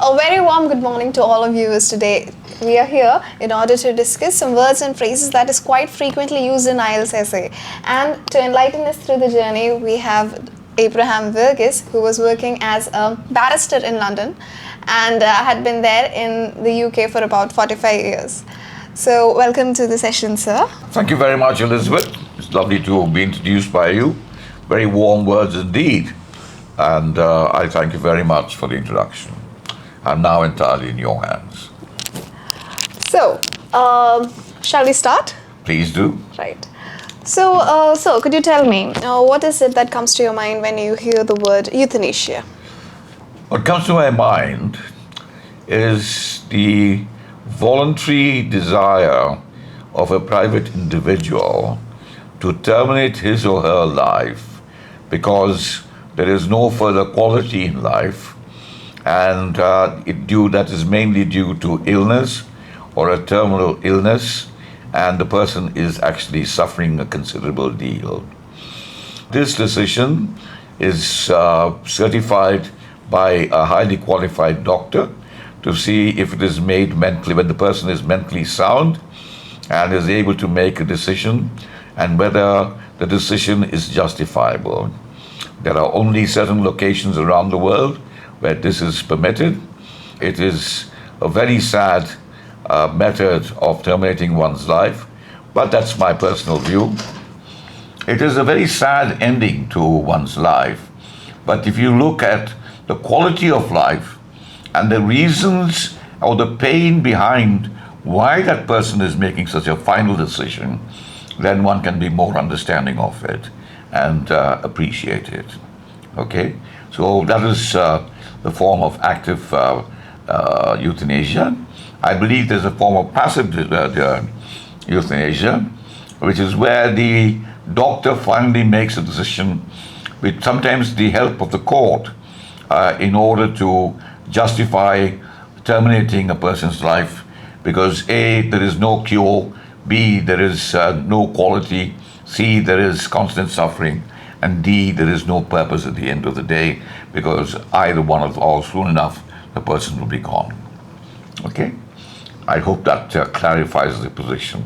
A very warm good morning to all of viewers today. We are here in order to discuss some words and phrases that is quite frequently used in IELTS essay. And to enlighten us through the journey, we have Abraham Verghese, who was working as a barrister in London and had been there in the UK for about 45 years. So welcome to the session, sir. Thank you very much, Elizabeth. It's lovely to be introduced by you. Very warm words indeed. And I thank you very much for the introduction. I'm now entirely in your hands. So, shall we start? Please do. Right. So, sir, could you tell me, what is it that comes to your mind when you hear the word euthanasia? What comes to my mind is the voluntary desire of a private individual to terminate his or her life because there is no further quality in life, and that is mainly due to illness or a terminal illness, and the person is actually suffering a considerable deal. This decision is certified by a highly qualified doctor to see if it is made mentally, when the person is mentally sound and is able to make a decision, and whether the decision is justifiable. There are only certain locations around the world where this is permitted. It is a very sad method of terminating one's life, but that's my personal view. It is a very sad ending to one's life, but if you look at the quality of life and the reasons or the pain behind why that person is making such a final decision, then one can be more understanding of it and appreciate it. Okay? So that is the form of active euthanasia. I believe there's a form of passive euthanasia, which is where the doctor finally makes a decision with sometimes the help of the court in order to justify terminating a person's life because A, there is no cure, B, there is no quality, C, there is constant suffering, and D, there is no purpose at the end of the day because either one of all, soon enough, the person will be gone. Okay? I hope that clarifies the position.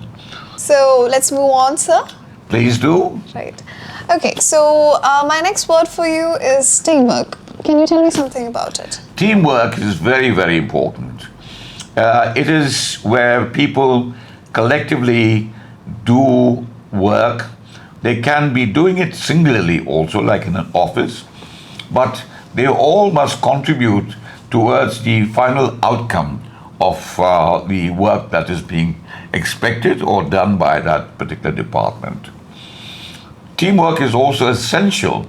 So, let's move on, sir. Please do. Right. Okay, so my next word for you is teamwork. Can you tell me something about it? Teamwork is very, very important. It is where people collectively do work. They can be doing it singularly also, like in an office, but they all must contribute towards the final outcome of the work that is being expected or done by that particular department. Teamwork is also essential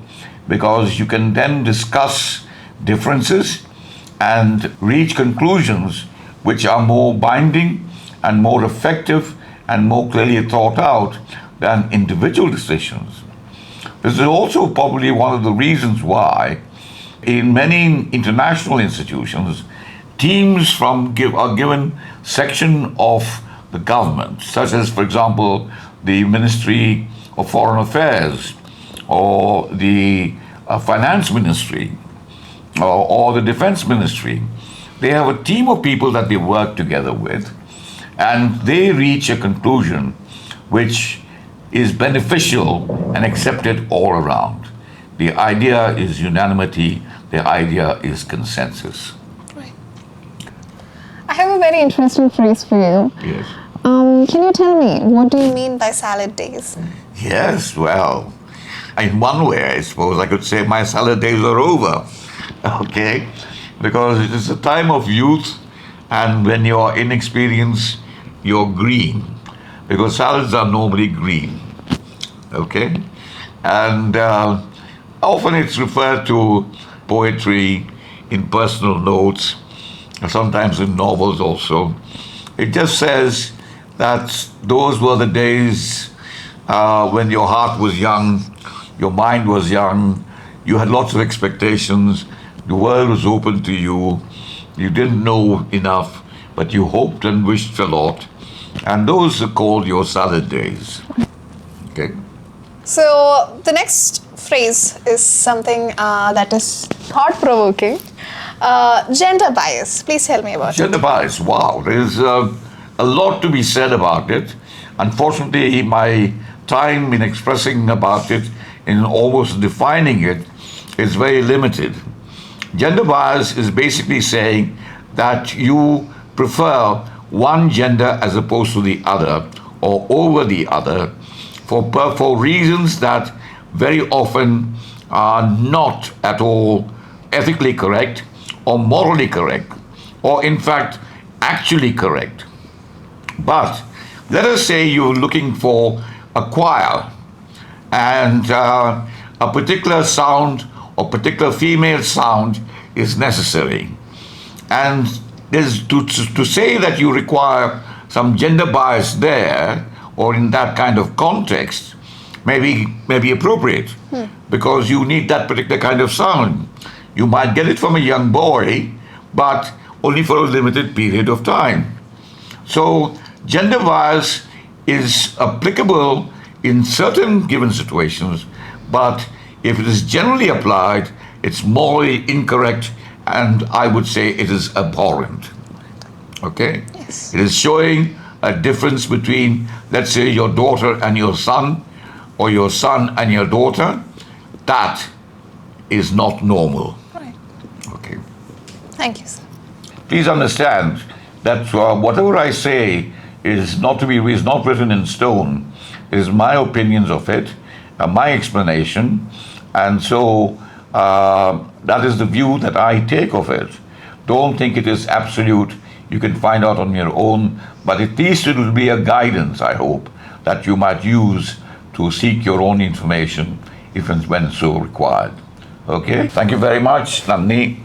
because you can then discuss differences and reach conclusions which are more binding and more effective and more clearly thought out than individual decisions. This is also probably one of the reasons why in many international institutions, teams are given section of the government, such as, for example, the Ministry of Foreign Affairs or the Finance Ministry or the Defense Ministry. They have a team of people that they work together with, and they reach a conclusion which is beneficial and accepted all around. The idea is unanimity, the idea is consensus. Right. I have a very interesting phrase for you. Yes. Can you tell me, what do you mean by salad days? Yes, well, in one way, I suppose I could say my salad days are over, okay? Because it is a time of youth, and when you're inexperienced, you're green, because salads are normally green, okay? And often it's referred to poetry, in personal notes, and sometimes in novels also. It just says that those were the days when your heart was young, your mind was young, you had lots of expectations, the world was open to you, you didn't know enough, but you hoped and wished a lot, and those are called your salad days. Okay? So the next phrase is something that is thought-provoking. Gender bias. Please tell me about it. Gender bias, wow, there's a lot to be said about it. Unfortunately, my time in expressing about it, in almost defining it, is very limited. Gender bias is basically saying that you prefer one gender as opposed to the other or over the other for reasons that very often are not at all ethically correct or morally correct or in fact actually correct. But let us say you're looking for a choir and a particular sound or particular female sound is necessary. And to say that you require some gender bias there or in that kind of context may be appropriate because you need that particular kind of sound. You might get it from a young boy, but only for a limited period of time. So gender bias is applicable in certain given situations, but if it is generally applied, it's morally incorrect, and I would say it is abhorrent. Okay? Yes. It is showing a difference between, let's say, your daughter and your son, or your son and your daughter. That is not normal. Right. Okay. Thank you, sir. Please understand that whatever I say is not written in stone. It is my opinions of it, my explanation, and so that is the view that I take of it. Don't think it is absolute. You can find out on your own, but at least it will be a guidance, I hope, that you might use to seek your own information if and when so required. Okay? Thank you very much. Nandini.